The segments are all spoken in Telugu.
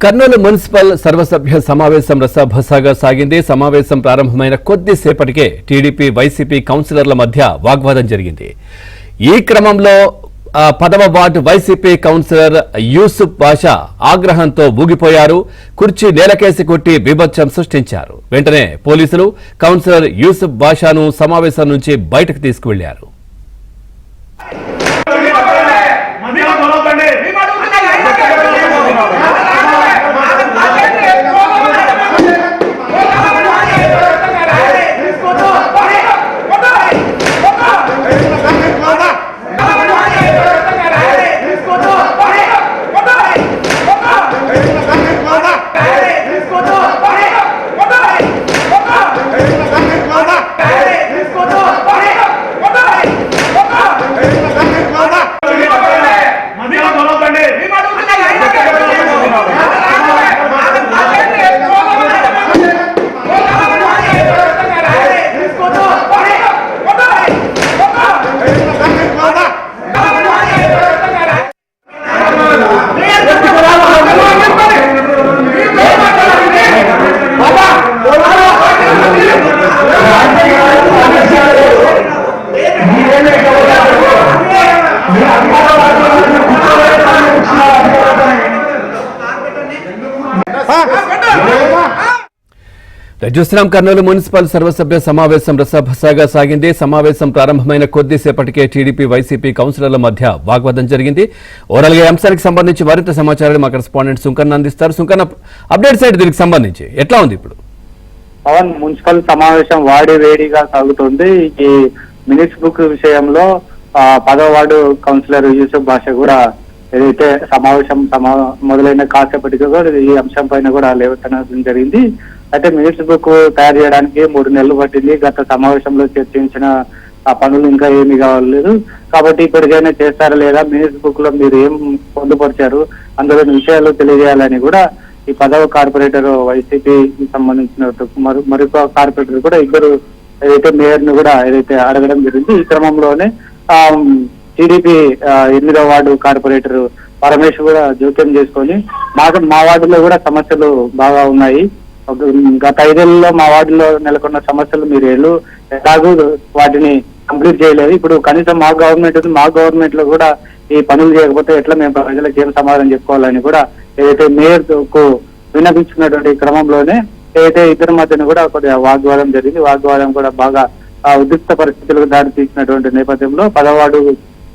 కర్నూలు మున్సిపల్ సర్వసభ్య సమావేశం రసభసగా సాగింది. సమావేశం ప్రారంభమైన కొద్దిసేపటికే టీడీపీ వైసీపీ కౌన్సిలర్ల మధ్య వాగ్వాదం జరిగింది. ఈ క్రమంలో 10వ వార్డు వైసీపీ కౌన్సిలర్ యూసుఫ్ బాషా ఆగ్రహంతో ఊగిపోయారు. కుర్చీ నేలకేసి కొట్టి బీభత్సం సృష్టించారు. వెంటనే పోలీసులు కౌన్సిలర్ యూసుఫ్ బాషాను సమావేశం నుంచి బయటకు తీసుకువెళ్లారు. చూస్తున్నాం. కర్నూలు మున్సిపల్ సర్వసభ్య సమావేశం రసభసగా సాగింది. సమావేశం ప్రారంభమైన కొద్దిసేపటికే టీడీపీ వైసీపీ కౌన్సిలర్ల మధ్య వాగ్వాదం జరిగింది. ఓవరాల్ గా అంశానికి సంబంధించి మరింత సమాచారాన్ని మా కరెస్పాండెంట్ సుంకన్న అందిస్తారు. సుంకన్న, అప్డేట్స్ ఏంటి దీనికి సంబంధించి ఎట్లా ఉంది ఇప్పుడు? పవన్, మున్సిపల్ సమావేశం వాడి వేడిగా సాగుతుంది. ఈ మినిట్స్ బుక్ విషయంలో 10వ వార్డు కౌన్సిలర్ యూసుఫ్ బాషా కూడా ఏదైతే సమావేశం మొదలైన కాసేపటికి కూడా ఈ అంశం పైన కూడా లేవనెత్తడం జరిగింది. అయితే మినిట్స్ బుక్ తయారు చేయడానికి 3 నెలలు పట్టింది. గత సమావేశంలో చర్చించిన పనులు ఇంకా ఏమీ కావలేదు. కాబట్టి ఇప్పటికైనా చేస్తారా లేదా, మినిట్స్ బుక్ లో మీరు ఏం పొందుపరిచారు, అందులోని విషయాలు తెలియజేయాలని కూడా ఈ 10వ కార్పొరేటర్ వైసీపీకి సంబంధించిన మరొక కార్పొరేటర్ కూడా ఇద్దరు ఏదైతే మేయర్ ను కూడా ఏదైతే అడగడం జరిగింది. ఈ క్రమంలోనే టీడీపీ 8వ వార్డు కార్పొరేటర్ పరమేష్ కూడా జోక్యం చేసుకొని మా వార్డులో కూడా సమస్యలు బాగా ఉన్నాయి, గత 5 ఏళ్లలో మా వార్డులో నెలకొన్న సమస్యలు మీరు ఎలాగూ వాటిని కంప్లీట్ చేయలేదు. ఇప్పుడు కనీసం మా గవర్నమెంట్ లో కూడా ఈ పనులు చేయకపోతే ఎట్లా మేము ప్రజలకు ఏం సమాధానం చెప్పుకోవాలని కూడా ఏదైతే మేయర్ కు విన్నపించుకున్నటువంటి క్రమంలోనే ఏదైతే ఇద్దరి మధ్యన కూడా కొద్దిగా వాగ్వాదం జరిగింది. వాగ్వాదం కూడా బాగా ఉద్రిక్త పరిస్థితులకు దారి తీసినటువంటి నేపథ్యంలో 10వ వార్డు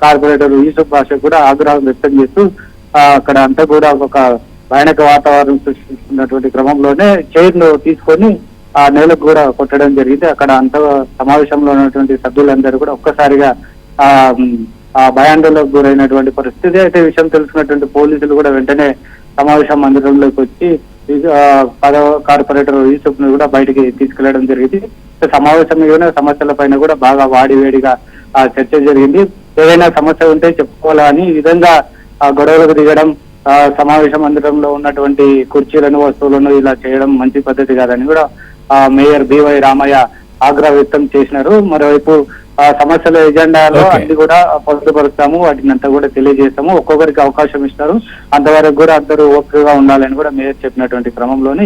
కార్పొరేటర్ యూసుఫ్ బాషా కూడా ఆగ్రహం వ్యక్తం చేస్తూ అక్కడ అంతా కూడా ఒక భయానక వాతావరణం సృష్టిస్తున్నటువంటి క్రమంలోనే చైర్ ను తీసుకొని ఆ నేలకు కూడా కొట్టడం జరిగింది. అక్కడ అంత సమావేశంలో ఉన్నటువంటి సభ్యులందరూ కూడా ఒక్కసారిగా ఆ భయాందోళనకు గురైనటువంటి పరిస్థితి. అయితే విషయం తెలుసుకున్నటువంటి పోలీసులు కూడా వెంటనే సమావేశం మందిరంలోకి వచ్చి 10వ కార్పొరేటర్ యూసుఫ్ ను కూడా బయటికి తీసుకెళ్లడం జరిగింది. సమావేశం సమస్యల పైన కూడా బాగా వాడివేడిగా చర్చ జరిగింది. ఏదైనా సమస్య ఉంటే చెప్పుకోవాలా అని ఈ విధంగా గొడవలకు దిగడం, సమావేశ మందిరంలో ఉన్నటువంటి కుర్చీలను వస్తువులను ఇలా చేయడం మంచి పద్ధతి కాదని కూడా మేయర్ బివై రామయ్య ఆగ్రహం వ్యక్తం చేసినారు. మరోవైపు సమస్యల ఎజెండాలో అన్ని కూడా పొందుపరుస్తాము, వాటిని అంతా కూడా తెలియజేస్తాము, ఒక్కొక్కరికి అవకాశం ఇస్తారు, అంతవరకు కూడా అందరూ ఓపికగా ఉండాలని కూడా మేయర్ చెప్పినటువంటి క్రమంలోనే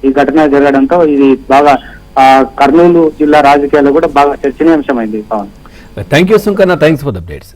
ఈ ఘటన జరగడంతో ఇది బాగా కర్నూలు జిల్లా రాజకీయాల్లో కూడా బాగా చర్చనీయాంశమైంది. Thank you Sunkanna, thanks for the updates.